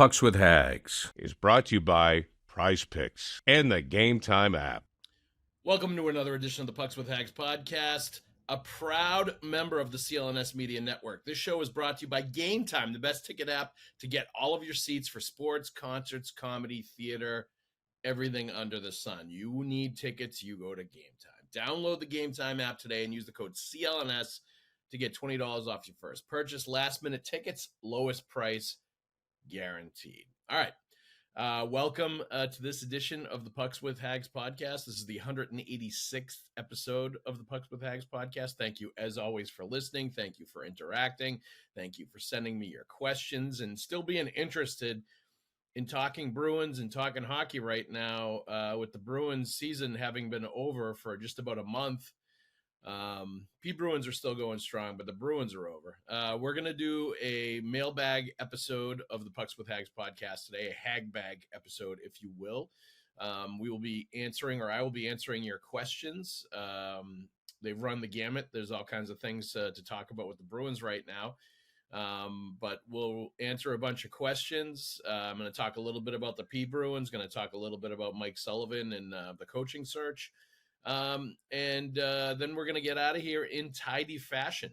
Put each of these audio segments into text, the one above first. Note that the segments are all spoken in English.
Pucks with Haggs is brought to you by Prize Picks and the Game Time app. Welcome to another edition of the Pucks with Haggs podcast, a proud member of the CLNS Media Network. This show is brought to you by Game Time, the best ticket app to get all of your seats for sports, concerts, comedy, theater, everything under the sun. You need tickets, you go to Game Time. Download the Game Time app today and use the code CLNS to get $20 off your first purchase. Last-minute tickets, lowest price guaranteed. All right. Welcome to this edition of the Pucks with Haggs podcast. This is the 186th episode of the Pucks with Haggs podcast. Thank you, as always, for listening. Thank you for interacting. Thank you for sending me your questions and still being interested in talking Bruins and talking hockey right now, with the Bruins season having been over for just about a month. P-Bruins are still going strong, but the Bruins are over. We're going to do a mailbag episode of the Pucks with Haggs podcast today, a Hagg Bag episode, if you will. We will be answering, or I will be answering your questions. They've run the gamut. There's all kinds of things to talk about with the Bruins right now. But we'll answer a bunch of questions. I'm going to talk a little bit about the P-Bruins, going to talk a little bit about Mike Sullivan and the coaching search. And then we're going to get out of here in tidy fashion.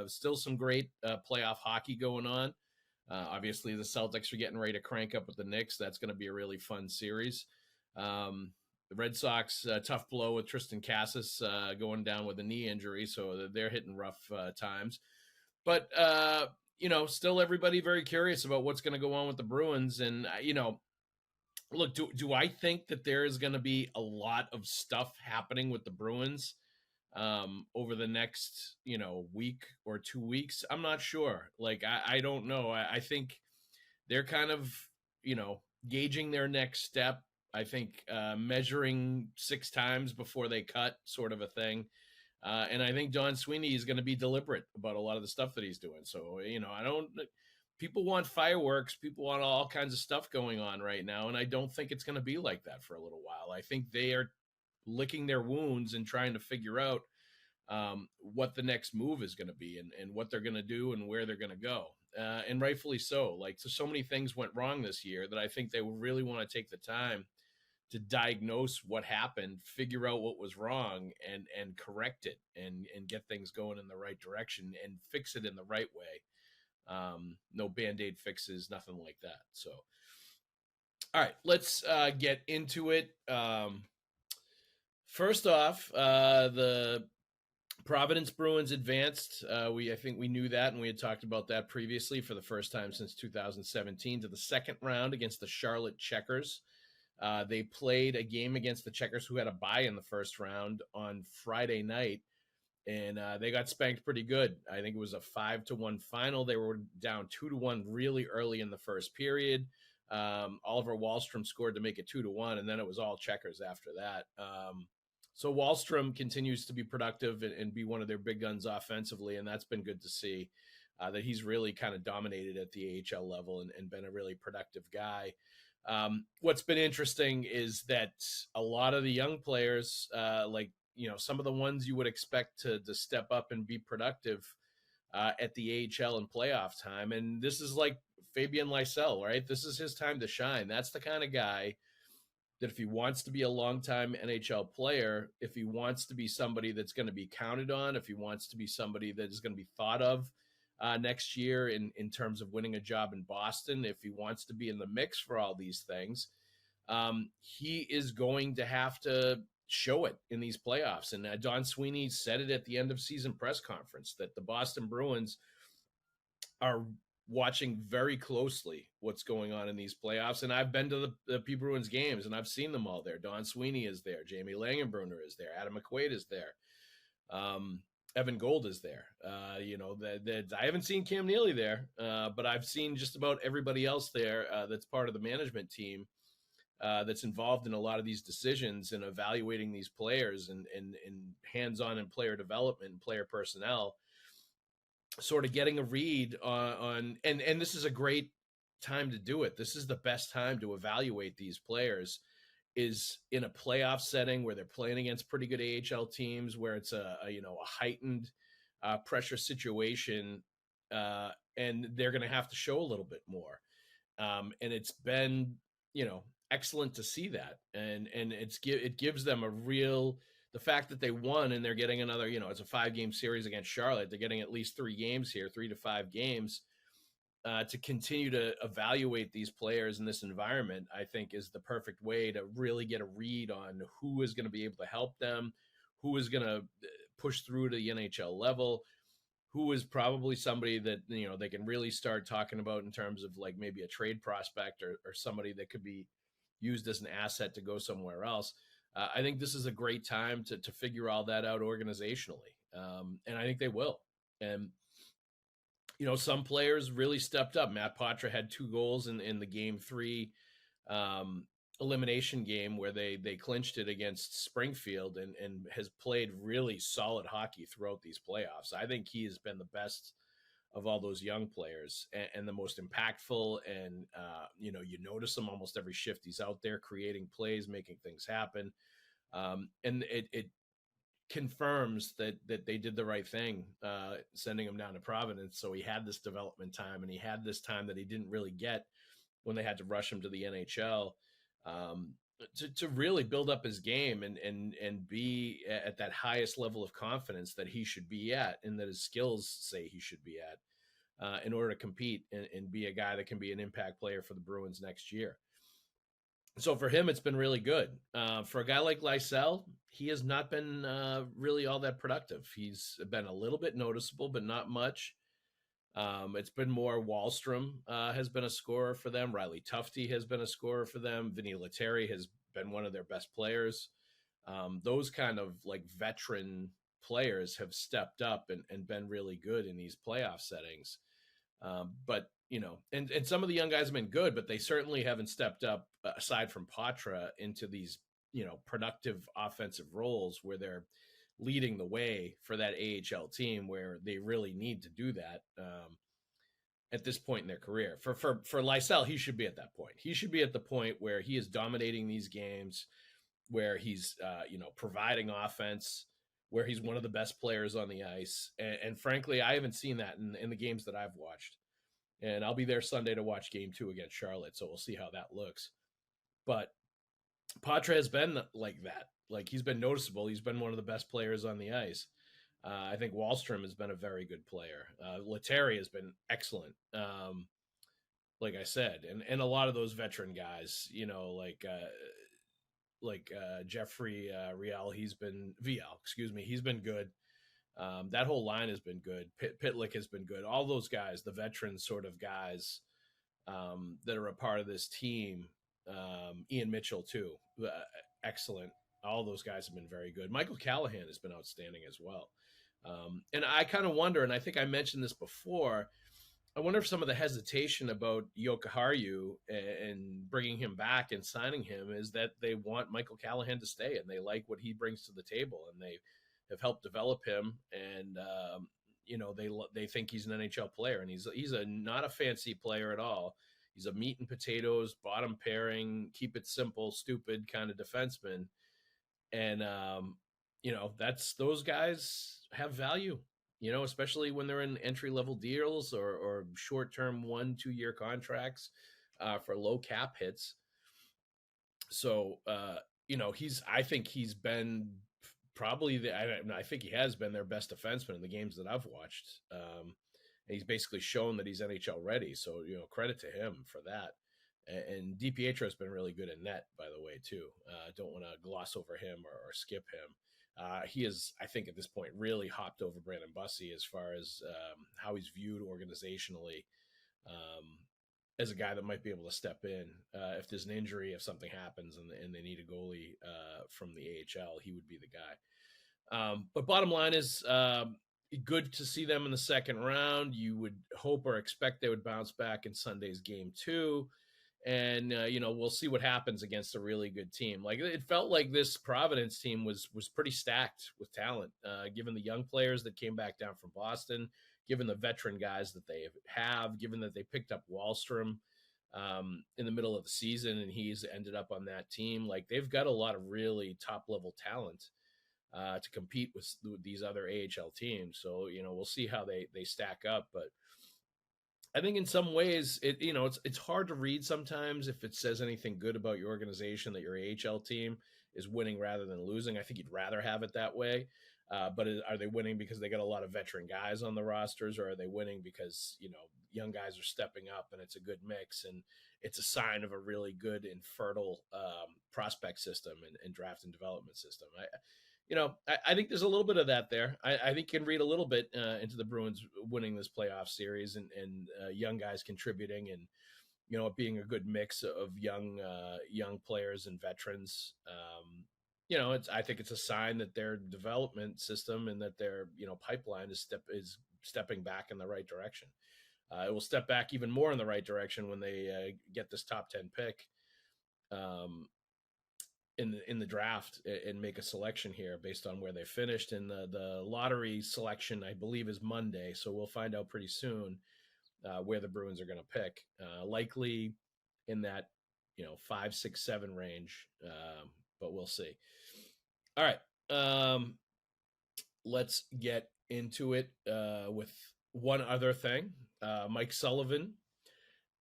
Still some great playoff hockey going on. Obviously, the Celtics are getting ready to crank up with the Knicks. That's going to be a really fun series. The Red Sox, tough blow with Tristan Cassis going down with a knee injury, so they're hitting rough times. But, still everybody very curious about what's going to go on with the Bruins. And, look, do I think that there is going to be a lot of stuff happening with the Bruins over the next, week or 2 weeks? I'm not sure. I don't know. I think they're kind of, gauging their next step. I think measuring 6 times before they cut, sort of a thing. And I think Don Sweeney is going to be deliberate about a lot of the stuff that he's doing. So, people want fireworks. People want all kinds of stuff going on right now. And I don't think it's going to be like that for a little while. I think they are licking their wounds and trying to figure out what the next move is going to be and what they're going to do and where they're going to go. And rightfully so. So many things went wrong this year that I think they really want to take the time to diagnose what happened, figure out what was wrong, and correct it and get things going in the right direction and fix it in the right way. No Band-Aid fixes, nothing like that. So, all right, let's get into it. First off, the Providence Bruins advanced. I think we knew that, and we had talked about that previously for the first time since 2017 to the second round against the Charlotte Checkers. They played a game against the Checkers, who had a bye in the first round, on Friday night, and they got spanked pretty good. I think it was a 5-1 final. They were down 2-1 really early in the first period. Oliver Wahlstrom scored to make it 2-1, and then it was all Checkers after that. So Wahlstrom continues to be productive and be one of their big guns offensively, and that's been good to see, that he's really kind of dominated at the AHL level and been a really productive guy. What's been interesting is that a lot of the young players, some of the ones you would expect to step up and be productive at the AHL and playoff time. And this is like Fabian Lysell, right? This is his time to shine. That's the kind of guy that if he wants to be a longtime NHL player, if he wants to be somebody that's going to be counted on, if he wants to be somebody that is going to be thought of next year in terms of winning a job in Boston, if he wants to be in the mix for all these things, he is going to have to show it in these playoffs. And Don Sweeney said it at the end of season press conference that the Boston Bruins are watching very closely what's going on in these playoffs. And I've been to the P-Bruins games and I've seen them all there. Don Sweeney is there. Jamie Langenbrunner is there. Adam McQuaid is there. Evan Gold is there. I haven't seen Cam Neely there, but I've seen just about everybody else there that's part of the management team that's involved in a lot of these decisions and evaluating these players and hands-on in player development and player personnel, sort of getting a read on and this is a great time to do it. This is the best time to evaluate these players, is in a playoff setting where they're playing against pretty good AHL teams, where it's a heightened pressure situation, and they're going to have to show a little bit more. And it's been, excellent to see that. And it gives them the fact that they won and they're getting another, it's a 5-game series against Charlotte. They're getting at least 3 games here, 3 to 5 games. To continue to evaluate these players in this environment, I think is the perfect way to really get a read on who is going to be able to help them, who is going to push through to the NHL level, who is probably somebody that, they can really start talking about in terms of like maybe a trade prospect or somebody that could be used as an asset to go somewhere else. I think this is a great time to figure all that out organizationally. And I think they will. And some players really stepped up. Matt Poitras had 2 goals in the game 3 elimination game where they clinched it against Springfield and has played really solid hockey throughout these playoffs. I think he has been the best of all those young players and the most impactful. And, you notice him almost every shift. He's out there creating plays, making things happen. And it confirms that they did the right thing, sending him down to Providence. So he had this development time, and he had this time that he didn't really get when they had to rush him to the NHL, to really build up his game and be at that highest level of confidence that he should be at, and that his skills say he should be at, in order to compete and be a guy that can be an impact player for the Bruins next year. So for him, it's been really good. For a guy like Lysell, he has not been really all that productive. He's been a little bit noticeable, but not much. It's been more Wahlstrom has been a scorer for them. Riley Tufte has been a scorer for them. Vinny Lettieri has been one of their best players. Those kind of like veteran players have stepped up and been really good in these playoff settings. But and some of the young guys have been good, but they certainly haven't stepped up aside from Poitras into these, productive offensive roles where they're leading the way for that AHL team, where they really need to do that at this point in their career. For Lysell, he should be at that point. He should be at the point where he is dominating these games, where he's, providing offense, where he's one of the best players on the ice. And frankly, I haven't seen that in the games that I've watched. And I'll be there Sunday to watch game 2 against Charlotte, so we'll see how that looks. But Poitras has been like that. Like, he's been noticeable. He's been one of the best players on the ice. I think Wahlstrom has been a very good player. Lettieri has been excellent, like I said. And a lot of those veteran guys, like Jeffrey Riel, he's been good. That whole line has been good. Pitlick has been good. All those guys, the veteran sort of guys that are a part of this team. Ian Mitchell too, excellent. All those guys have been very good. Michael Callahan has been outstanding as well. And I kind of wonder, and I think I mentioned this before, I wonder if some of the hesitation about Jokiharju and bringing him back and signing him is that they want Michael Callahan to stay, and they like what he brings to the table, and they have helped develop him, and they think he's an NHL player, and he's not a fancy player at all. He's a meat and potatoes, bottom pairing, keep it simple, stupid kind of defenseman, and those guys have value, especially when they're in entry level deals or short term 1-2 year contracts for low cap hits. So I think he's been probably I think he has been their best defenseman in the games that I've watched. And he's basically shown that he's NHL ready. So, credit to him for that. And DiPietro has been really good in net, by the way, too. Don't want to gloss over him or skip him. He is, I think, at this point, really hopped over Brandon Bussey as far as how he's viewed organizationally as a guy that might be able to step in. If there's an injury, if something happens and they need a goalie from the AHL, he would be the guy. But bottom line is good to see them in the second round. You would hope or expect they would bounce back in Sunday's game 2. And, we'll see what happens against a really good team. Like, it felt like this Providence team was pretty stacked with talent, given the young players that came back down from Boston, given the veteran guys that they have, given that they picked up Wahlstrom in the middle of the season, and he's ended up on that team. Like, they've got a lot of really top-level talent to compete with these other AHL teams. So, we'll see how they stack up. But I think in some ways it's hard to read sometimes if it says anything good about your organization that your AHL team is winning rather than losing. I think you'd rather have it that way. But are they winning because they got a lot of veteran guys on the rosters, or are they winning because young guys are stepping up and it's a good mix and it's a sign of a really good and fertile prospect system and draft and development system? I think there's a little bit of that there. I think you can read a little bit into the Bruins winning this playoff series and young guys contributing and it being a good mix of young players and veterans. I think it's a sign that their development system and that their pipeline is stepping back in the right direction. It will step back even more in the right direction when they get this top 10 pick. In the draft and make a selection here based on where they finished. And the lottery selection, I believe, is Monday. So we'll find out pretty soon where the Bruins are going to pick. Likely in that, 5, 6, 7 range. But we'll see. All right. Let's get into it with one other thing. Mike Sullivan,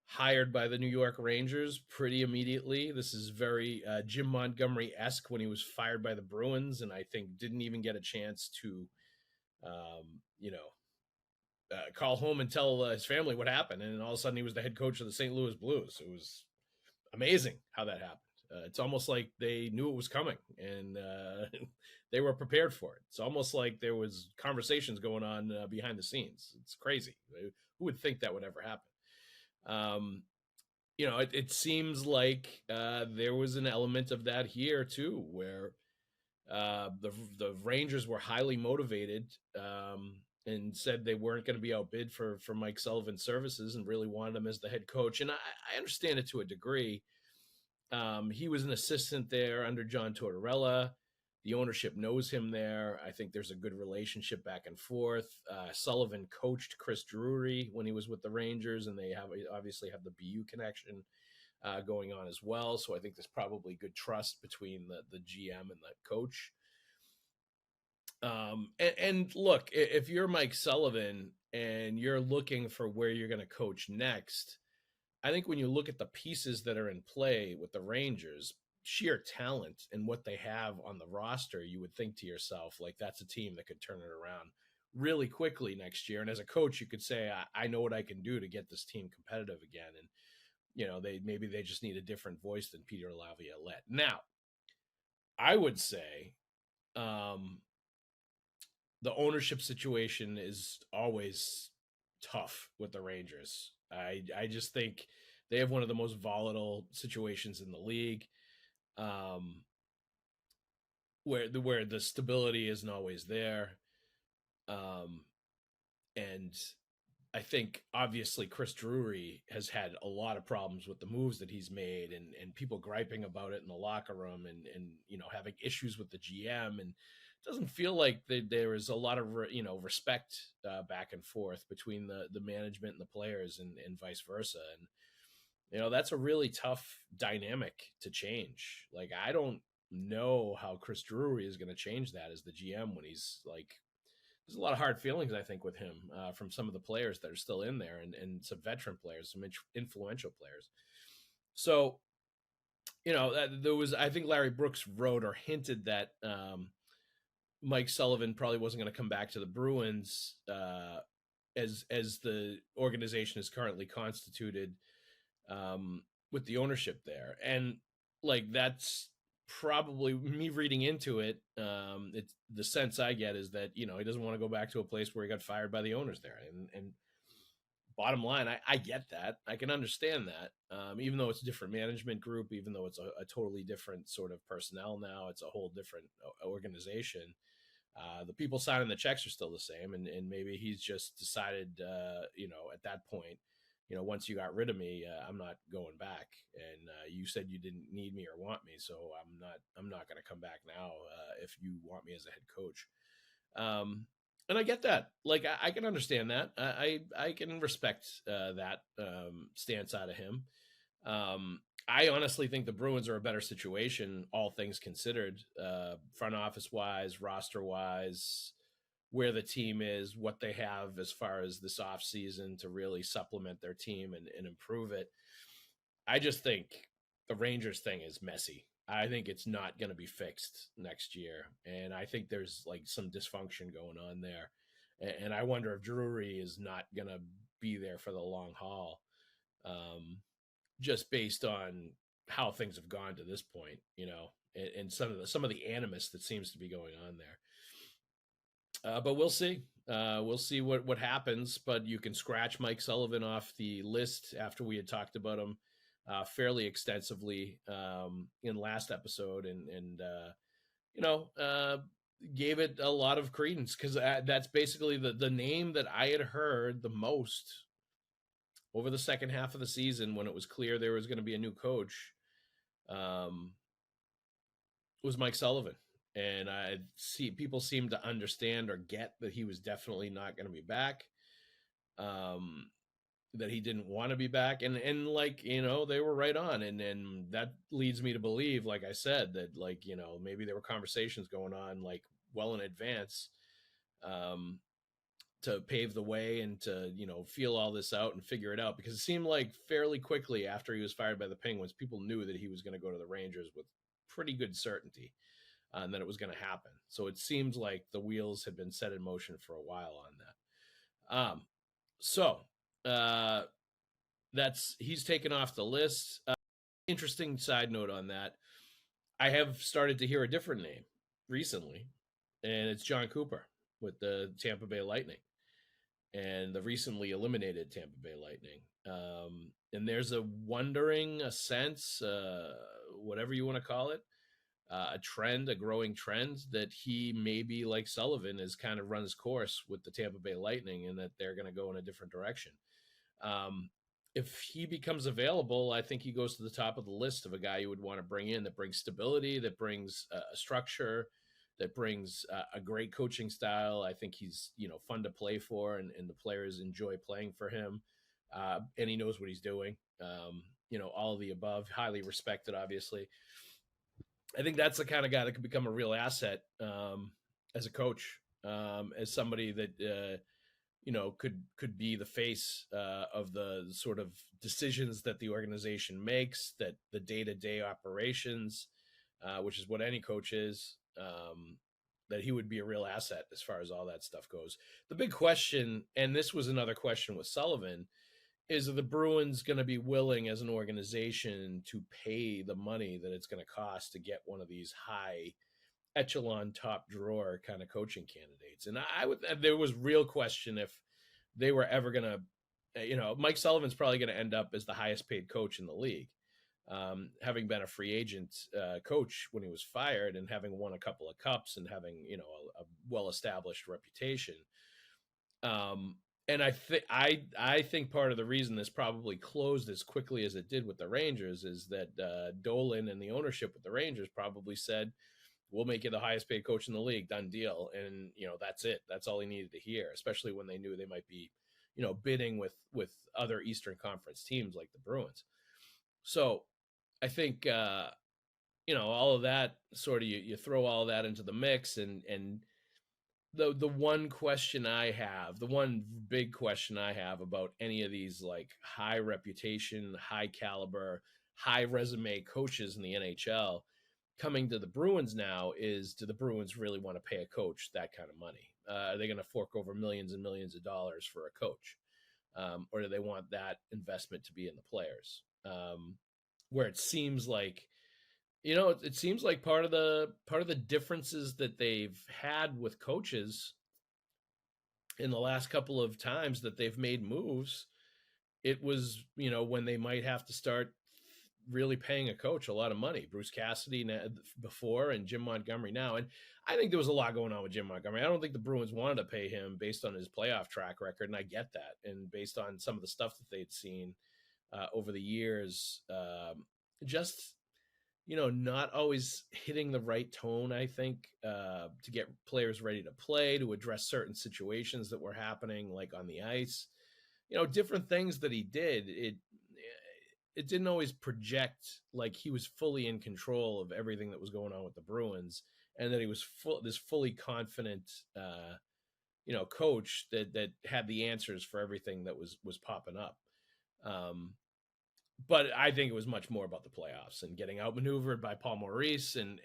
hired by the New York Rangers pretty immediately. This is very Jim Montgomery-esque when he was fired by the Bruins, and I think didn't even get a chance to, call home and tell his family what happened. And all of a sudden he was the head coach of the St. Louis Blues. It was amazing how that happened. It's almost like they knew it was coming and they were prepared for it. It's almost like there was conversations going on behind the scenes. It's crazy. Who would think that would ever happen? It seems like there was an element of that here too, where the Rangers were highly motivated and said they weren't going to be outbid for Mike Sullivan's services and really wanted him as the head coach. And I understand it to a degree. He was an assistant there under John Tortorella. The ownership knows him there. I think there's a good relationship back and forth. Sullivan coached Chris Drury when he was with the Rangers, and they obviously have the BU connection going on as well. So I think there's probably good trust between the GM and the coach. And look, if you're Mike Sullivan and you're looking for where you're going to coach next, I think when you look at the pieces that are in play with the Rangers, sheer talent and what they have on the roster, you would think to yourself, like, that's a team that could turn it around really quickly next year. And as a coach, you could say, I know what I can do to get this team competitive again. And, they just need a different voice than Peter Laviolette. Now, I would say the ownership situation is always tough with the Rangers. I just think they have one of the most volatile situations in the league, where the stability isn't always there. And I think obviously Chris Drury has had a lot of problems with the moves that he's made and people griping about it in the locker room and having issues with the GM, and it doesn't feel like there is a lot of respect back and forth between the management and the players and vice versa. And that's a really tough dynamic to change. Like, I don't know how Chris Drury is going to change that as the GM when he's like, there's a lot of hard feelings, I think, with him from some of the players that are still in there and some veteran players, some influential players. So, there was, I think Larry Brooks wrote or hinted that Mike Sullivan probably wasn't going to come back to the Bruins as the organization is currently constituted with the ownership there. And like, that's probably me reading into it. It's the sense I get is that, he doesn't want to go back to a place where he got fired by the owners there. And bottom line, I get that. I can understand that. Even though it's a different management group, even though it's a totally different sort of personnel now, it's a whole different organization. The people signing the checks are still the same. And maybe he's just decided, at that point, once you got rid of me, I'm not going back. And you said you didn't need me or want me, so I'm not going to come back now if you want me as a head coach. And I get that. Like, I can understand that. I can respect that stance out of him. I honestly think the Bruins are a better situation, all things considered, front office wise, roster wise, where the team is, what they have as far as this offseason to really supplement their team and improve it. I just think the Rangers thing is messy. I think it's not going to be fixed next year. And I think there's like some dysfunction going on there. And I wonder if Drury is not going to be there for the long haul, just based on how things have gone to this point, and some of the animus that seems to be going on there. But we'll see. We'll see what happens. But you can scratch Mike Sullivan off the list after we had talked about him fairly extensively in last episode, and gave it a lot of credence, because that's basically the name that I had heard the most over the second half of the season when it was clear there was going to be a new coach. Was Mike Sullivan. And I see people seem to understand or get that he was definitely not going to be back, that he didn't want to be back. And like, they were right on. And that leads me to believe, like I said, that like, maybe there were conversations going on like well in advance to pave the way and to, feel all this out and figure it out, because it seemed like fairly quickly after he was fired by the Penguins, people knew that he was going to go to the Rangers with pretty good certainty. And that it was going to happen. So it seems like the wheels had been set in motion for a while on that. He's taken off the list. Interesting side note on that. I have started to hear a different name recently, and it's John Cooper with the Tampa Bay Lightning and the recently eliminated Tampa Bay Lightning. And there's a sense, whatever you want to call it, a growing trend that he maybe, like Sullivan, has kind of run his course with the Tampa Bay Lightning and that they're going to go in a different direction. If he becomes available, I think he goes to the top of the list of a guy you would want to bring in that brings stability, that brings a structure, that brings a great coaching style. I think he's, fun to play for, and the players enjoy playing for him. And he knows what he's doing. All of the above, highly respected, obviously. I think that's the kind of guy that could become a real asset as a coach, as somebody that, could be the face of the sort of decisions that the organization makes, that the day-to-day operations, which is what any coach is, that he would be a real asset as far as all that stuff goes. The big question, and this was another question with Sullivan, is, are the Bruins going to be willing as an organization to pay the money that it's going to cost to get one of these high echelon top drawer kind of coaching candidates? And there was real question if they were ever going to, Mike Sullivan's probably going to end up as the highest paid coach in the league, having been a free agent coach when he was fired and having won a couple of cups and having, a well-established reputation. And I think part of the reason this probably closed as quickly as it did with the Rangers is that Dolan and the ownership with the Rangers probably said, we'll make you the highest paid coach in the league, done deal. And, that's it. That's all he needed to hear, especially when they knew they might be, bidding with other Eastern Conference teams like the Bruins. So I think, all of that sort of, you throw all that into the mix, and the one big question I have about any of these like high reputation, high caliber, high resume coaches in the NHL coming to the Bruins now is, do the Bruins really want to pay a coach that kind of money? Are they going to fork over millions and millions of dollars for a coach? Or do they want that investment to be in the players? Where it seems like, it seems like part of the differences that they've had with coaches in the last couple of times that they've made moves, it was, when they might have to start really paying a coach a lot of money. Bruce Cassidy before and Jim Montgomery now. And I think there was a lot going on with Jim Montgomery. I don't think the Bruins wanted to pay him based on his playoff track record, and I get that. And based on some of the stuff that they'd seen over the years, just not always hitting the right tone, I think, to get players ready to play, to address certain situations that were happening, like on the ice, different things that he did. It didn't always project like he was fully in control of everything that was going on with the Bruins, and that he was fully confident coach that had the answers for everything that was popping up. But I think it was much more about the playoffs and getting outmaneuvered by Paul Maurice and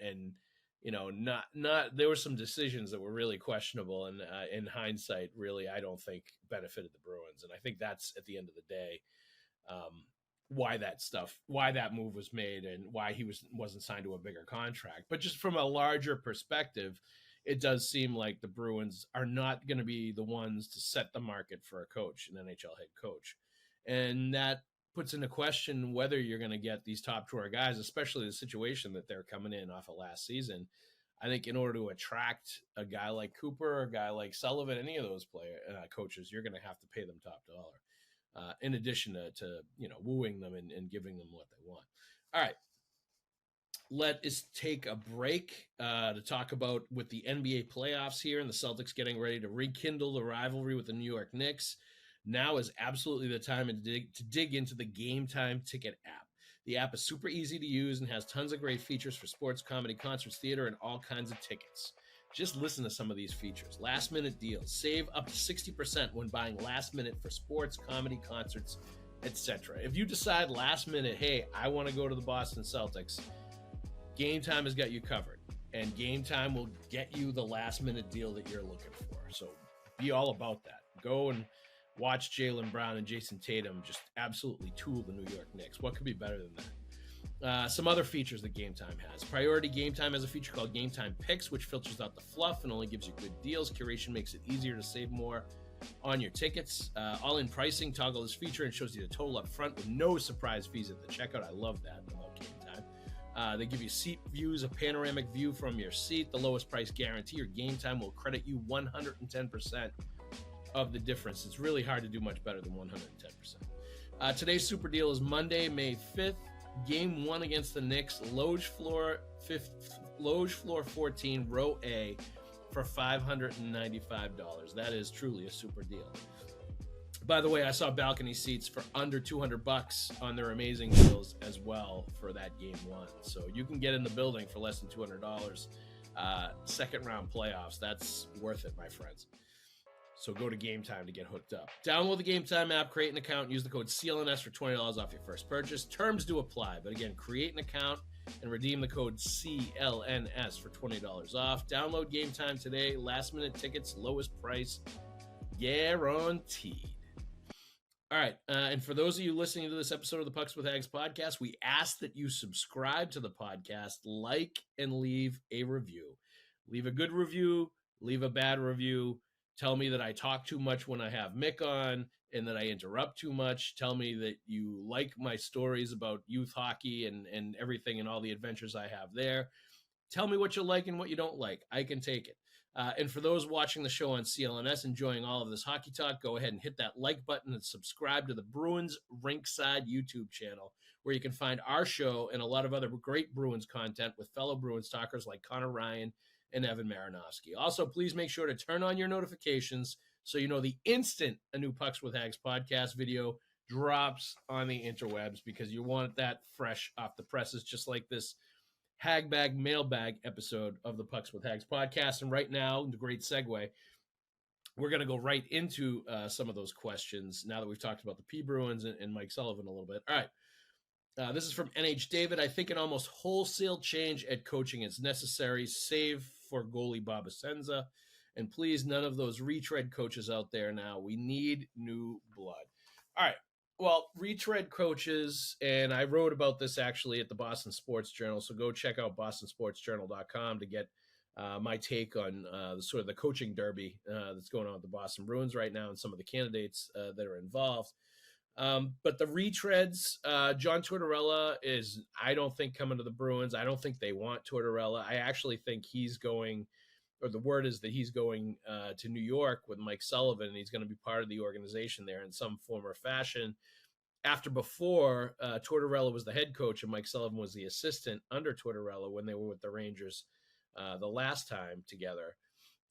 not there were some decisions that were really questionable, and in hindsight, really, I don't think benefited the Bruins. And I think that's at the end of the day why that move was made and why he wasn't signed to a bigger contract. But just from a larger perspective, it does seem like the Bruins are not going to be the ones to set the market for a coach, an NHL head coach. And that puts into question whether you're going to get these top drawer guys, especially the situation that they're coming in off of last season. I think in order to attract a guy like Cooper, or a guy like Sullivan, any of those coaches, you're going to have to pay them top dollar, in addition to wooing them and giving them what they want. All right. Let us take a break to talk about with the NBA playoffs here and the Celtics getting ready to rekindle the rivalry with the New York Knicks. Now is absolutely the time to dig into the Game Time Ticket app. The app is super easy to use and has tons of great features for sports, comedy, concerts, theater, and all kinds of tickets. Just listen to some of these features. Last-minute deals. Save up to 60% when buying last minute for sports, comedy, concerts, etc. If you decide last minute, hey, I want to go to the Boston Celtics, Game Time has got you covered. And Game Time will get you the last-minute deal that you're looking for. So be all about that. Go and watch Jaylen Brown and Jason Tatum just absolutely tool the New York Knicks. What could be better than that? Some other features that Game Time has. Priority Game Time has a feature called Game Time Picks, which filters out the fluff and only gives you good deals. Curation makes it easier to save more on your tickets. All-in pricing, toggle this feature and shows you the total up front with no surprise fees at the checkout. I love that about Game Time. They give you seat views, a panoramic view from your seat, the lowest price guarantee. Your Game Time will credit you 110% of the difference. It's really hard to do much better than 110%. Today's super deal is Monday, May 5th. Game 1 against the Knicks, Loge Floor 14, Row A, for $595. That is truly a super deal. By the way, I saw balcony seats for under $200 on their amazing deals as well for that Game 1. So you can get in the building for less than $200. Second round playoffs, that's worth it, my friends. So go to Game Time to get hooked up. Download the Game Time app, create an account, and use the code CLNS for $20 off your first purchase. Terms do apply, but again, create an account and redeem the code CLNS for $20 off. Download Game Time today. Last minute tickets, lowest price, guaranteed. All right, and for those of you listening to this episode of the Pucks with Haggs podcast, we ask that you subscribe to the podcast, like, and leave a review. Leave a good review, leave a bad review. Tell me that I talk too much when I have Mick on and that I interrupt too much. Tell me that you like my stories about youth hockey and everything and all the adventures I have there. Tell me what you like and what you don't like. I can take it. And for those watching the show on CLNS, enjoying all of this hockey talk, go ahead and hit that like button and subscribe to the Bruins Rinkside YouTube channel, where you can find our show and a lot of other great Bruins content with fellow Bruins talkers like Conor Ryan and Evan Marinofski. Also, please make sure to turn on your notifications so you know the instant a new Pucks with Haggs podcast video drops on the interwebs, because you want that fresh off the presses, just like this Hagg Bag mailbag episode of the Pucks with Haggs podcast. And right now, the great segue, we're going to go right into some of those questions now that we've talked about the P-Bruins and Mike Sullivan a little bit. All right. This is from NH David. I think an almost wholesale change at coaching is necessary, save for goalie Bob Asenza. And please, none of those retread coaches out there now. We need new blood. All right. Well, retread coaches, and I wrote about this actually at the Boston Sports Journal, so go check out bostonsportsjournal.com to get my take on sort of the coaching derby that's going on with the Boston Bruins right now and some of the candidates that are involved. But the retreads, John Tortorella is, I don't think, coming to the Bruins. I don't think they want Tortorella. I actually think he's going, or the word is that he's going to New York with Mike Sullivan, and he's going to be part of the organization there in some form or fashion. Before Tortorella was the head coach and Mike Sullivan was the assistant under Tortorella when they were with the Rangers the last time together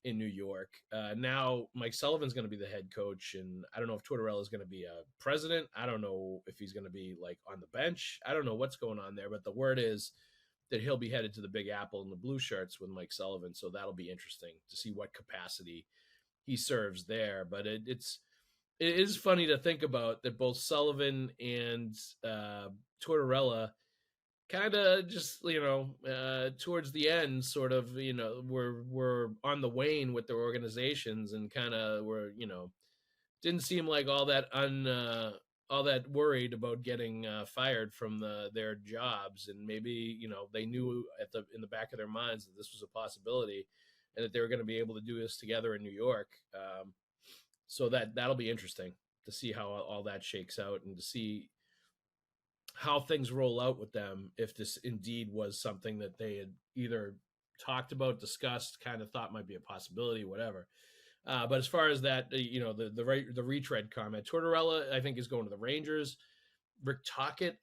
in New York. Now Mike Sullivan's going to be the head coach, and I don't know if Tortorella is going to be a president. I don't know if he's going to be like on the bench. I don't know what's going on there, but the word is that he'll be headed to the Big Apple in the blue shirts with Mike Sullivan. So that'll be interesting to see what capacity he serves there. But it is funny to think about that both Sullivan and Tortorella kind of just, towards the end, sort of, were on the wane with their organizations, and kind of were, didn't seem like all that worried about getting fired from their jobs. And maybe, they knew in the back of their minds that this was a possibility, and that they were going to be able to do this together in New York. So that'll be interesting to see how all that shakes out, and to see how things roll out with them, if this indeed was something that they had either talked about, discussed, kind of thought might be a possibility, whatever. But as far as that, the retread comment, Tortorella, I think, is going to the Rangers. Rick Tocchet,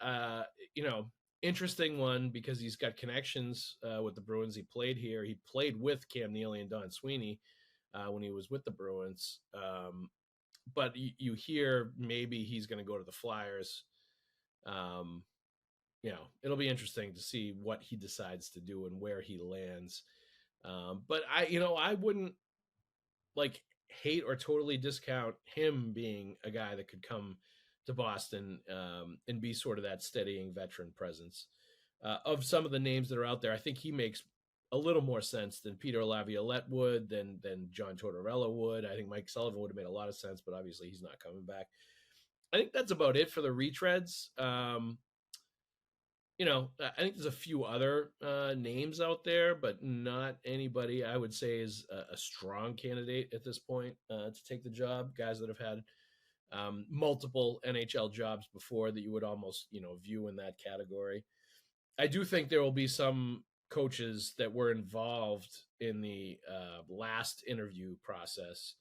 interesting one, because he's got connections with the Bruins. He played here. He played with Cam Neely and Don Sweeney when he was with the Bruins. But you hear maybe he's going to go to the Flyers. It'll be interesting to see what he decides to do and where he lands. But I wouldn't hate or totally discount him being a guy that could come to Boston and be sort of that steadying veteran presence. Of some of the names that are out there, I think he makes a little more sense than Peter Laviolette would, than John Tortorella would. I think Mike Sullivan would have made a lot of sense, but obviously he's not coming back. I think that's about it for the retreads. I think there's a few other names out there, but not anybody I would say is a strong candidate at this point to take the job. Guys that have had multiple NHL jobs before that you would almost, view in that category. I do think there will be some coaches that were involved in the last interview process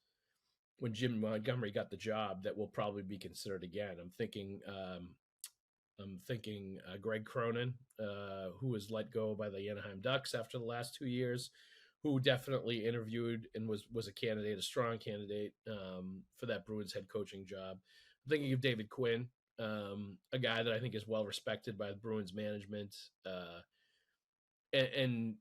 when Jim Montgomery got the job that will probably be considered again. I'm thinking Greg Cronin, who was let go by the Anaheim Ducks after the last 2 years, who definitely interviewed and was a candidate, a strong candidate for that Bruins head coaching job. I'm thinking of David Quinn, a guy that I think is well respected by the Bruins management, and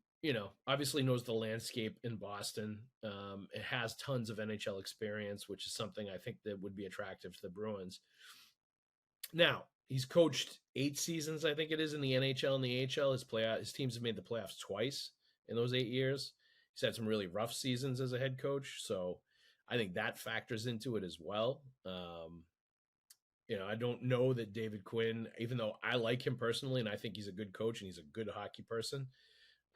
obviously knows the landscape in Boston. It has tons of NHL experience, which is something I think that would be attractive to the Bruins. Now, he's coached 8 seasons, I think it is, in the NHL and the AHL. His teams have made the playoffs twice in those 8 years. He's had some really rough seasons as a head coach, so I think that factors into it as well. I don't know that David Quinn, even though I like him personally and I think he's a good coach and he's a good hockey person,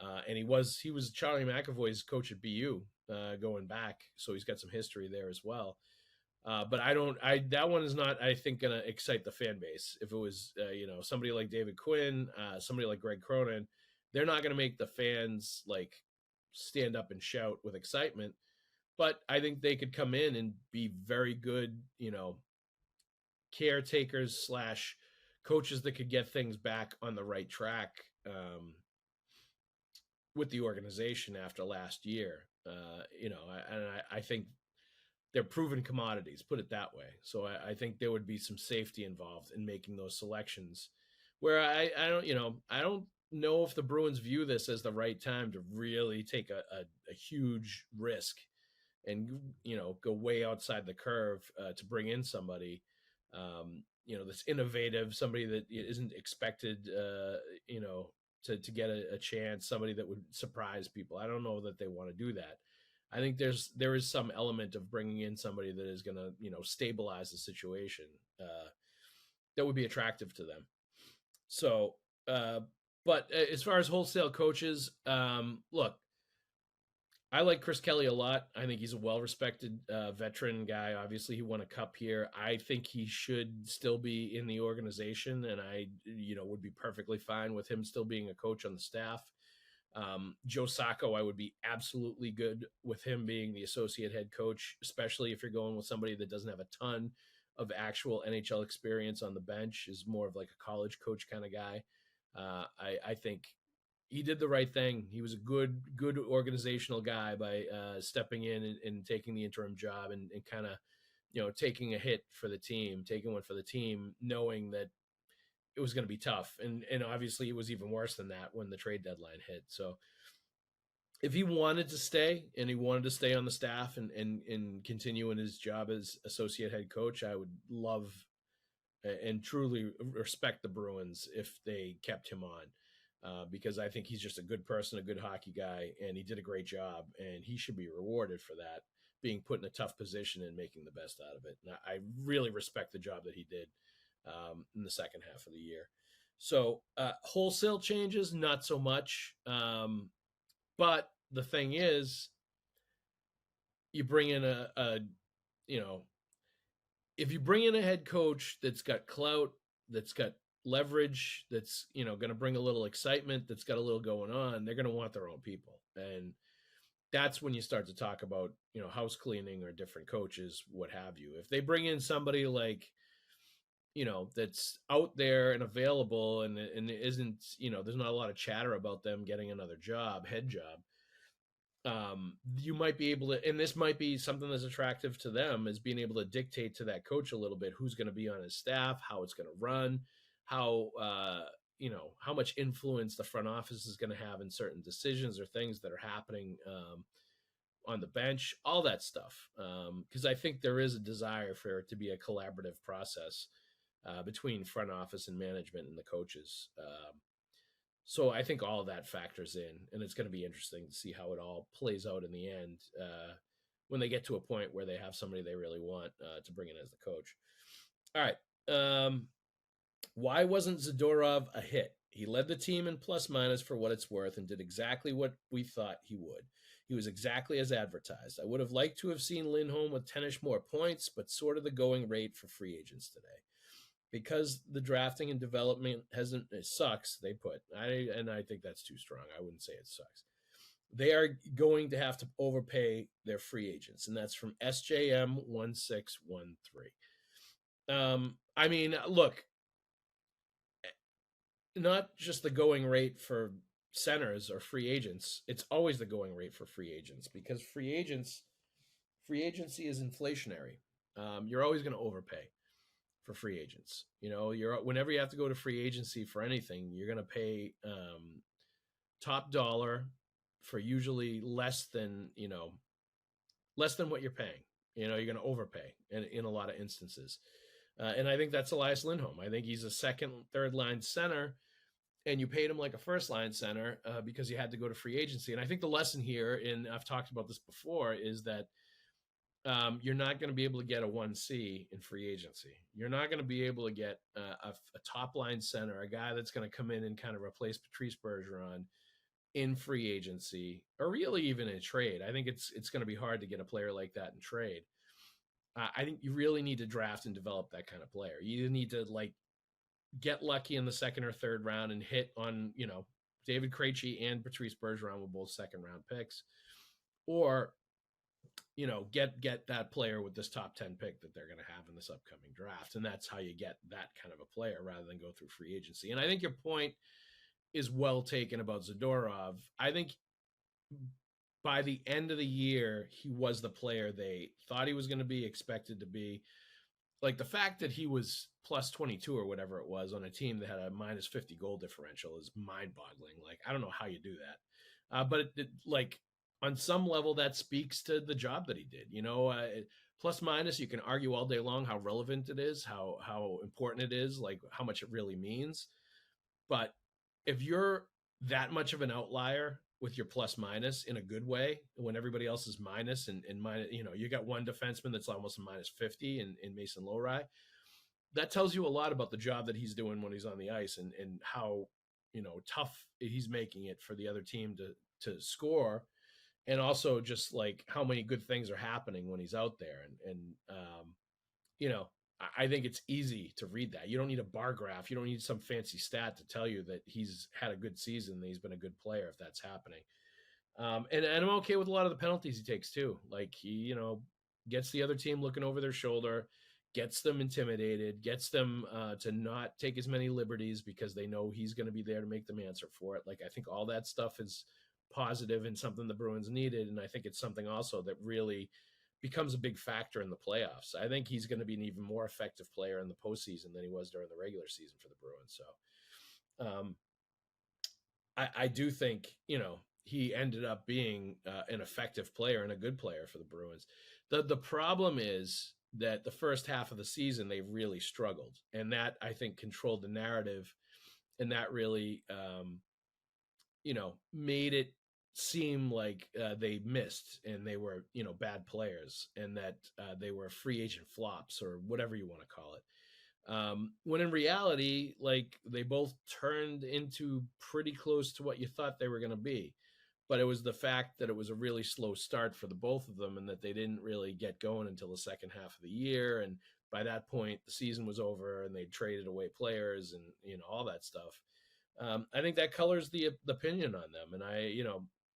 and he was Charlie McAvoy's coach at BU going back, so he's got some history there as well. But that one is not, I think, going to excite the fan base. If it was, somebody like David Quinn, somebody like Greg Cronin, they're not going to make the fans stand up and shout with excitement. But I think they could come in and be very good, caretakers / coaches that could get things back on the right track with the organization after last year. I think they're proven commodities, put it that way. So I think there would be some safety involved in making those selections, where I don't know if the Bruins view this as the right time to really take a huge risk and, go way outside the curve to bring in somebody, that's innovative, somebody that isn't expected, to get a chance, somebody that would surprise people. I don't know that they want to do that. I think there is some element of bringing in somebody that is going to, stabilize the situation that would be attractive to them. So, but as far as wholesale coaches, look, I like Chris Kelly a lot. I think he's a well-respected veteran guy. Obviously, he won a cup here. I think he should still be in the organization, and I, would be perfectly fine with him still being a coach on the staff. Joe Sacco, I would be absolutely good with him being the associate head coach, especially if you're going with somebody that doesn't have a ton of actual NHL experience on the bench, is more of like a college coach kind of guy. I think he did the right thing. He was a good organizational guy by stepping in and taking the interim job and kind of, taking a hit for the team, taking one for the team, knowing that it was going to be tough. And obviously it was even worse than that when the trade deadline hit. So if he wanted to stay and he wanted to stay on the staff and continue in his job as associate head coach, I would love and truly respect the Bruins if they kept him on. Because I think he's just a good person, a good hockey guy, and he did a great job, and he should be rewarded for that, being put in a tough position and making the best out of it. And I really respect the job that he did in the second half of the year. So wholesale changes, not so much. But the thing is, you bring in if you bring in a head coach that's got clout, that's got leverage, that's, going to bring a little excitement, that's got a little going on, they're going to want their own people. And that's when you start to talk about, house cleaning or different coaches, what have you. If they bring in somebody like, that's out there and available and isn't, there's not a lot of chatter about them getting another head job. You might be able to, and this might be something that's attractive to them, is being able to dictate to that coach a little bit who's going to be on his staff, how it's going to run, how how much influence the front office is going to have in certain decisions or things that are happening on the bench, all that stuff. Because I think there is a desire for it to be a collaborative process between front office and management and the coaches. So I think all of that factors in, and it's going to be interesting to see how it all plays out in the end when they get to a point where they have somebody they really want to bring in as the coach. All right. Why wasn't Zadorov a hit? He led the team in plus minus for what it's worth and did exactly what we thought he would. He was exactly as advertised. I would have liked to have seen Lindholm with 10-ish more points, but sort of the going rate for free agents today. Because the drafting and development it sucks, they put. And I think that's too strong. I wouldn't say it sucks. They are going to have to overpay their free agents, and that's from SJM1613. I mean, look, not just the going rate for centers or free agents. It's always the going rate for free agents, because free agency is inflationary. You're always going to overpay for free agents. Whenever you have to go to free agency for anything, you're going to pay top dollar for usually less than what you're paying. You're going to overpay in a lot of instances. And I think that's Elias Lindholm. I think he's a second, third line center, and you paid him like a first line center because you had to go to free agency. And I think the lesson here, and I've talked about this before, is that you're not going to be able to get a 1C in free agency. You're not going to be able to get a top line center, a guy that's going to come in and kind of replace Patrice Bergeron in free agency, or really even in trade. I think it's going to be hard to get a player like that in trade. I think you really need to draft and develop that kind of player. You need to get lucky in the second or third round and hit on, David Krejci and Patrice Bergeron were both second round picks, or get that player with this top 10 pick that they're going to have in this upcoming draft. And that's how you get that kind of a player rather than go through free agency. And I think your point is well taken about Zadorov. I think by the end of the year, he was the player they thought he was going to be, expected to be. Like, the fact that he was plus 22 or whatever it was on a team that had a minus 50 goal differential is mind-boggling. Like, I don't know how you do that. But on some level, that speaks to the job that he did. Plus minus, you can argue all day long how relevant it is, how important it is, like how much it really means. But if you're that much of an outlier with your plus minus in a good way, when everybody else is minus and minus, you got one defenseman that's almost a minus 50 in Mason Lowry, that tells you a lot about the job that he's doing when he's on the ice and how, tough he's making it for the other team to score. And also just like how many good things are happening when he's out there. And I think it's easy to read that. You don't need a bar graph. You don't need some fancy stat to tell you that he's had a good season, that he's been a good player if that's happening. And I'm okay with a lot of the penalties he takes too. Like he, gets the other team looking over their shoulder, gets them intimidated, gets them to not take as many liberties because they know he's going to be there to make them answer for it. Like, I think all that stuff is positive and something the Bruins needed. And I think it's something also that really becomes a big factor in the playoffs. I think he's going to be an even more effective player in the postseason than he was during the regular season for the Bruins. So I do think, he ended up being an effective player and a good player for the Bruins. The problem is that the first half of the season they really struggled, and that I think controlled the narrative, and that really made it seem like they missed and they were bad players, and that they were free agent flops or whatever you want to call it. When in reality, like, they both turned into pretty close to what you thought they were going to be. But it was the fact that it was a really slow start for the both of them, and that they didn't really get going until the second half of the year. And by that point, the season was over, and they traded away players and all that stuff. I think that colors the opinion on them, and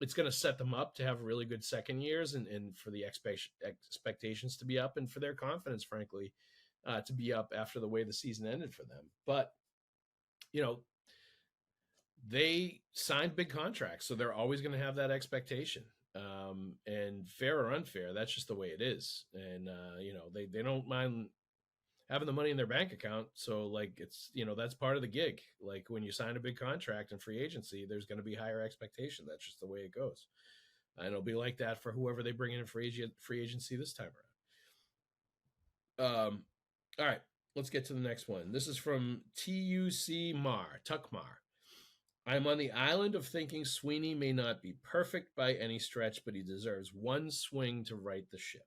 it's going to set them up to have really good second years, and for the expectations to be up, and for their confidence, frankly, to be up after the way the season ended for them. But they signed big contracts, so they're always going to have that expectation. And fair or unfair, that's just the way it is. And they don't mind having the money in their bank account. So, like, it's that's part of the gig. Like, when you sign a big contract in free agency, there's going to be higher expectation. That's just the way it goes. And it'll be like that for whoever they bring in free agency this time around. All right, let's get to the next one. This is from Tukmar. I'm on the island of thinking Sweeney may not be perfect by any stretch, but he deserves one swing to right the ship.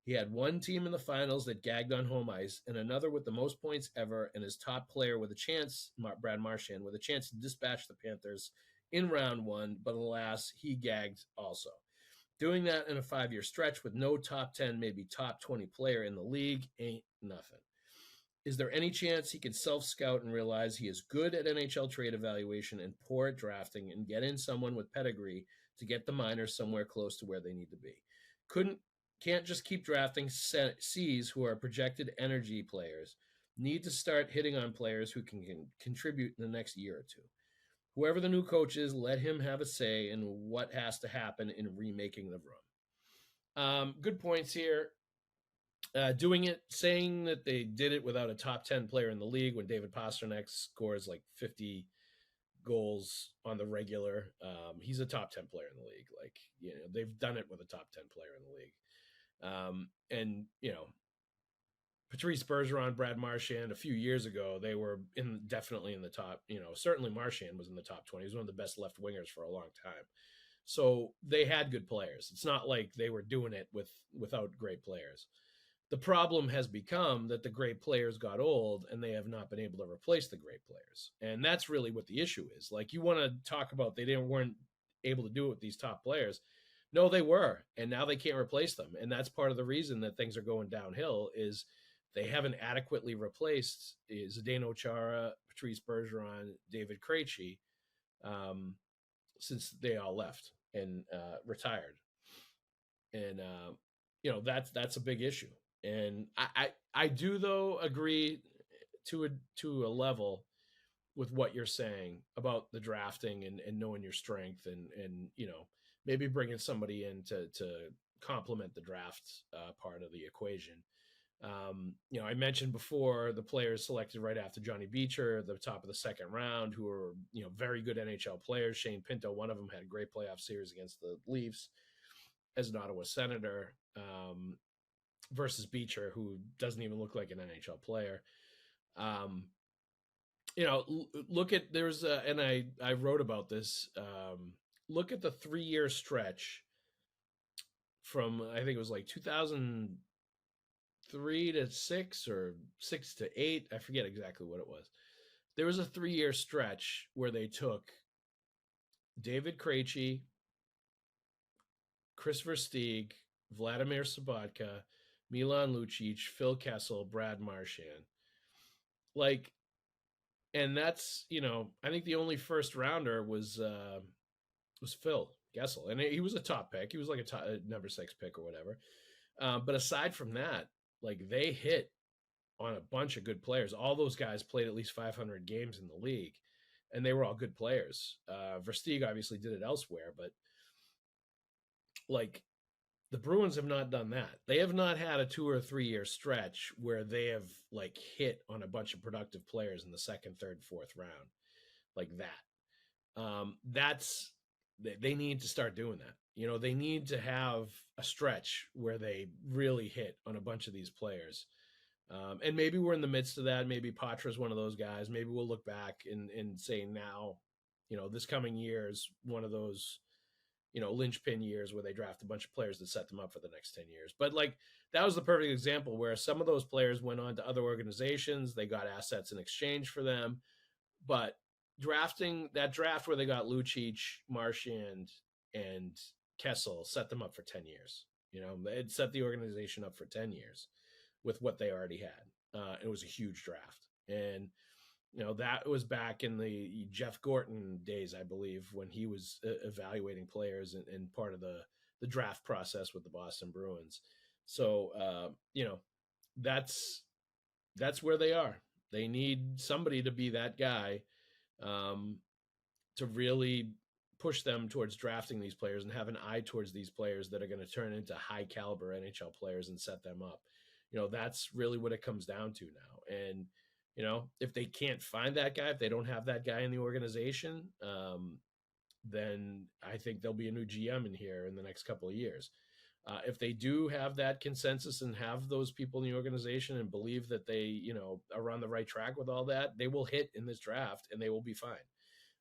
He had one team in the finals that gagged on home ice, and another with the most points ever, and his top player with a chance, Brad Marchand, with a chance to dispatch the Panthers in round one, but alas, he gagged also. Doing that in a 5-year stretch with no top 10, maybe top 20 player in the league ain't nothing. Is there any chance he can self-scout and realize he is good at NHL trade evaluation and poor at drafting, and get in someone with pedigree to get the minors somewhere close to where they need to be? Can't just keep drafting C's who are projected energy players. Need to start hitting on players who can contribute in the next year or two. Whoever the new coach is, let him have a say in what has to happen in remaking the room. Good points here. Saying that they did it without a top 10 player in the league when David Pastrnak scores like 50 goals on the regular. He's a top 10 player in the league. Like, they've done it with a top 10 player in the league. Patrice Bergeron, Brad Marchand, a few years ago, they were definitely in the top, certainly Marchand was in the top 20. He was one of the best left wingers for a long time. So they had good players. It's not like they were doing it without great players. The problem has become that the great players got old, and they have not been able to replace the great players. And that's really what the issue is. Like, you want to talk about they weren't able to do it with these top players. No, they were, and now they can't replace them. And that's part of the reason that things are going downhill, is they haven't adequately replaced Zdeno Chara, Patrice Bergeron, David Krejci, since they all left and retired. And that's a big issue. And I do, though, agree to a level with what you're saying about the drafting and knowing your strength and maybe bringing somebody in to complement the draft part of the equation. I mentioned before the players selected right after Johnny Beecher at the top of the second round, who are very good NHL players. Shane Pinto, one of them, had a great playoff series against the Leafs as an Ottawa Senator. Versus Beecher, who doesn't even look like an NHL player. Look at, and I wrote about this. Look at the 3-year stretch from, I think it was like 2003 to 6 or 6 to 8. I forget exactly what it was. There was a 3-year stretch where they took David Krejci, Chris Versteeg, Vladimir Sobotka, Milan Lucic, Phil Kessel, Brad Marchand. Like, and that's, I think the only first rounder was Phil Kessel. And he was a top pick. He was like a number 6 pick or whatever. But aside from that, like, they hit on a bunch of good players. All those guys played at least 500 games in the league, and they were all good players. Versteeg obviously did it elsewhere, but like, the Bruins have not done that. They have not had a 2 or 3 year stretch where they have like hit on a bunch of productive players in the second, third, fourth round like that. That's they need to start doing that. You know, they need to have a stretch where they really hit on a bunch of these players. And maybe we're in the midst of that. Maybe Patra's one of those guys. Maybe we'll look back and say now, you know, this coming year is one of those, you know, linchpin years where they draft a bunch of players that set them up for the next 10 years. But like, that was the perfect example where some of those players went on to other organizations. They got assets in exchange for them. But drafting that draft where they got Lucic, Marchand, and Kessel set them up for 10 years. You know, it set the organization up for 10 years with what they already had. It was a huge draft. And, you know, that was back in the Jeff Gorton days, I believe, when he was evaluating players and part of the draft process with the Boston Bruins. So, you know, that's where they are. They need somebody to be that guy to really push them towards drafting these players and have an eye towards these players that are going to turn into high caliber NHL players and set them up. You know, that's really what it comes down to now. And, you know, if they can't find that guy, if they don't have that guy in the organization, then I think there'll be a new GM in here in the next couple of years. If they do have that consensus and have those people in the organization and believe that they, you know, are on the right track with all that, they will hit in this draft and they will be fine.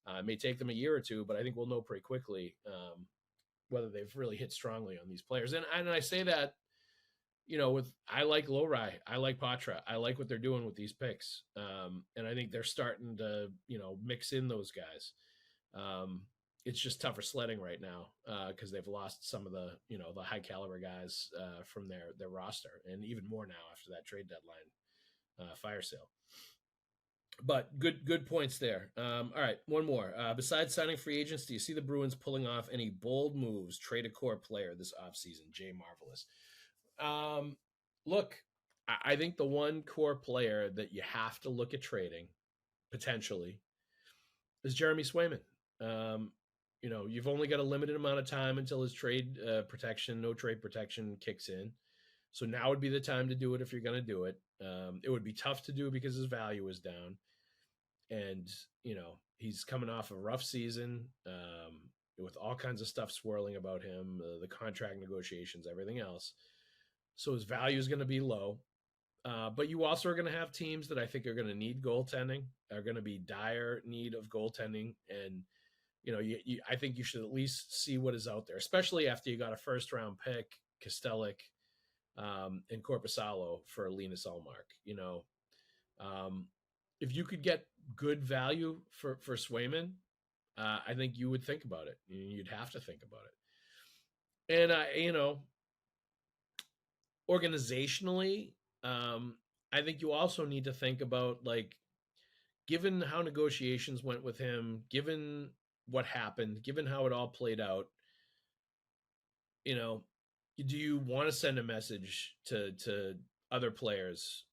It may take them a year or two, but I think we'll know pretty quickly whether they've really hit strongly on these players. And I say that, you know, I like Lowry, I like Patra, I like what they're doing with these picks. And I think they're starting to, you know, mix in those guys. It's just tougher sledding right now because they've lost some of the, you know, the high caliber guys from their roster, and even more now after that trade deadline fire sale. But good points there. All right, one more. Besides signing free agents, do you see the Bruins pulling off any bold moves, trade a core player this offseason? Jay Marvelous. Look, I think the one core player that you have to look at trading, potentially, is Jeremy Swayman. You know, you've only got a limited amount of time until his trade protection, no trade protection kicks in. So now would be the time to do it if you're going to do it. It would be tough to do because his value is down. And, you know, he's coming off a rough season with all kinds of stuff swirling about him, the contract negotiations, everything else. So his value is going to be low. But you also are going to have teams that I think are going to need goaltending, are going to be dire need of goaltending. And, you know, I think you should at least see what is out there, especially after you got a first-round pick, Kostelic, and Korpisalo for Linus Ullmark. You know, if you could get good value for Swayman, I think you would think about it. You'd have to think about it. And, you know, organizationally, I think you also need to think about, like, given how negotiations went with him, given what happened, given how it all played out, you know, do you want to send a message to other players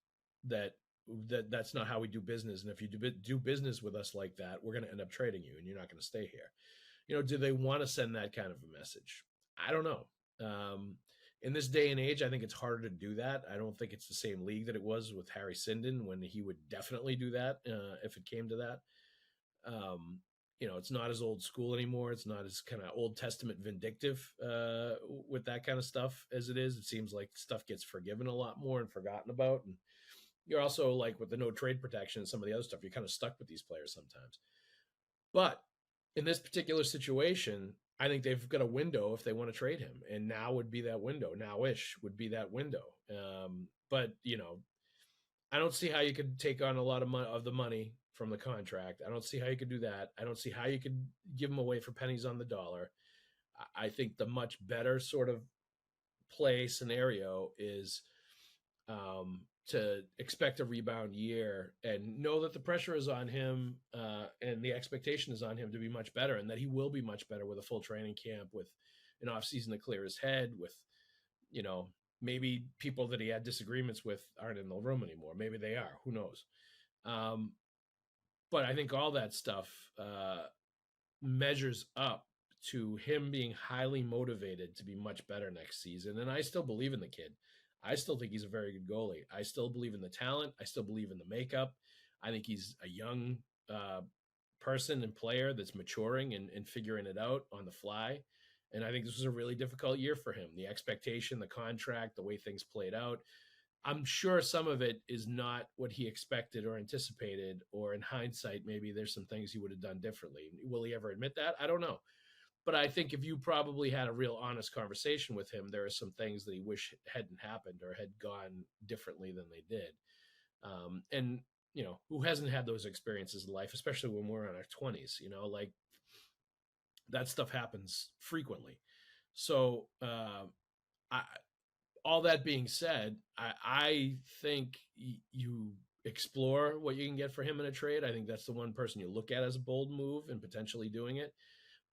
that's not how we do business? And if you do business with us like that, we're going to end up trading you and you're not going to stay here. You know, do they want to send that kind of a message? I don't know. In this day and age, I think it's harder to do that. I don't think it's the same league that it was with Harry Sinden when he would definitely do that if it came to that. You know, it's not as old school anymore. It's not as kind of Old Testament vindictive with that kind of stuff as it is. It seems like stuff gets forgiven a lot more and forgotten about. And you're also, like, with the no trade protection and some of the other stuff, you're kind of stuck with these players sometimes. But in this particular situation, I think they've got a window if they want to trade him, and now would be that window. Now-ish would be that window. But, you know, I don't see how you could take on a lot of the money from the contract. I don't see how you could do that. I don't see how you could give him away for pennies on the dollar. I think the much better sort of play scenario is to expect a rebound year and know that the pressure is on him and the expectation is on him to be much better, and that he will be much better with a full training camp, with an off season to clear his head, with, you know, maybe people that he had disagreements with aren't in the room anymore. Maybe they are, who knows? But I think all that stuff measures up to him being highly motivated to be much better next season. And I still believe in the kid. I still think he's a very good goalie. I still believe in the talent. I still believe in the makeup. I think he's a young person and player that's maturing and figuring it out on the fly. And I think this was a really difficult year for him. The expectation, the contract, the way things played out. I'm sure some of it is not what he expected or anticipated, or in hindsight, maybe there's some things he would have done differently. Will he ever admit that? I don't know. But I think if you probably had a real honest conversation with him, there are some things that he wish hadn't happened or had gone differently than they did. And, you know, who hasn't had those experiences in life, especially when we're in our 20s, you know, like that stuff happens frequently. So all that being said, I think you explore what you can get for him in a trade. I think that's the one person you look at as a bold move and potentially doing it.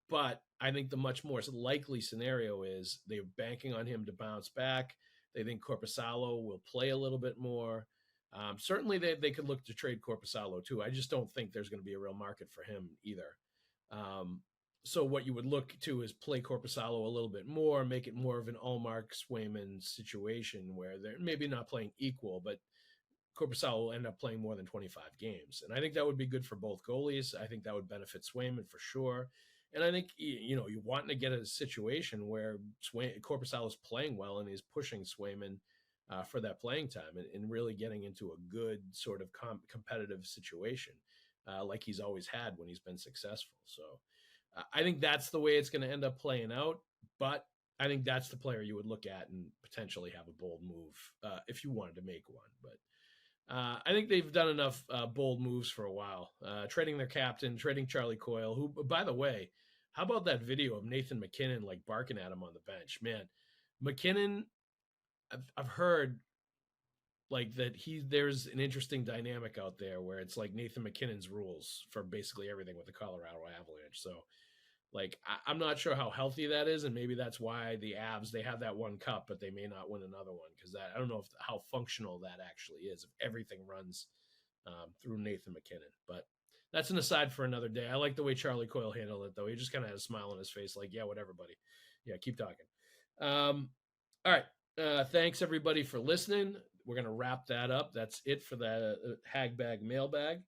But I think the much more likely scenario is they're banking on him to bounce back. They think Korpisalo will play a little bit more. Certainly they could look to trade Korpisalo too. I just don't think there's going to be a real market for him either. So what you would look to is play Korpisalo a little bit more, make it more of an Ullmark Swayman situation where they're maybe not playing equal, but Korpisalo will end up playing more than 25 games. And I think that would be good for both goalies. I think that would benefit Swayman for sure. And I think, you know, you want to get a situation where Korpisalo is playing well and is pushing Swayman for that playing time and really getting into a good sort of competitive situation like he's always had when he's been successful. So I think that's the way it's going to end up playing out. But I think that's the player you would look at and potentially have a bold move if you wanted to make one. But I think they've done enough bold moves for a while. Trading their captain, trading Charlie Coyle, who, by the way, how about that video of Nathan MacKinnon like barking at him on the bench? Man, MacKinnon, I've heard like that there's an interesting dynamic out there where it's like Nathan MacKinnon's rules for basically everything with the Colorado Avalanche. So like, I'm not sure how healthy that is. And maybe that's why the Avs, they have that one cup, but they may not win another one. Cause I don't know how functional that actually is, if everything runs through Nathan MacKinnon, but that's an aside for another day. I like the way Charlie Coyle handled it though. He just kind of had a smile on his face. Like, yeah, whatever, buddy. Yeah. Keep talking. All right. Thanks everybody for listening. We're going to wrap that up. That's it for the Hagg Bag mailbag.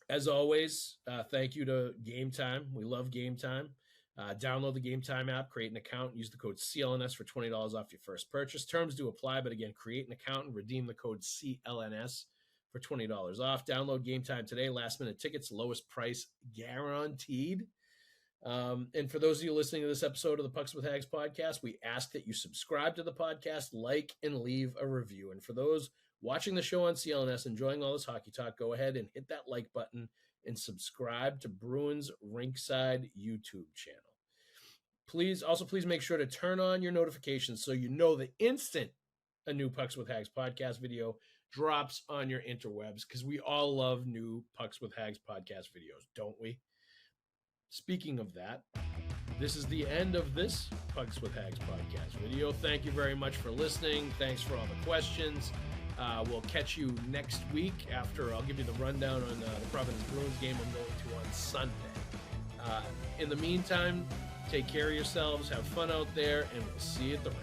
As always, thank you to Game Time. We love Game Time. Download the Game Time app, create an account, use the code CLNS for $20 off your first purchase. Terms do apply, but again, create an account and redeem the code CLNS for $20 off. Download Game Time today. Last minute tickets, lowest price guaranteed. And for those of you listening to this episode of the Pucks with Haggs podcast, we ask that you subscribe to the podcast, like, and leave a review. And for those watching the show on CLNS, enjoying all this hockey talk, go ahead and hit that like button and subscribe to Bruins Rinkside YouTube channel. Please make sure to turn on your notifications so you know the instant a new Pucks with Haggs podcast video drops on your interwebs, because we all love new Pucks with Haggs podcast videos, don't we? Speaking of that, this is the end of this Pucks with Haggs podcast video. Thank you very much for listening. Thanks for all the questions. We'll catch you next week after I'll give you the rundown on the Providence Bruins game I'm going to on Sunday. In the meantime, take care of yourselves, have fun out there, and we'll see you at the rink.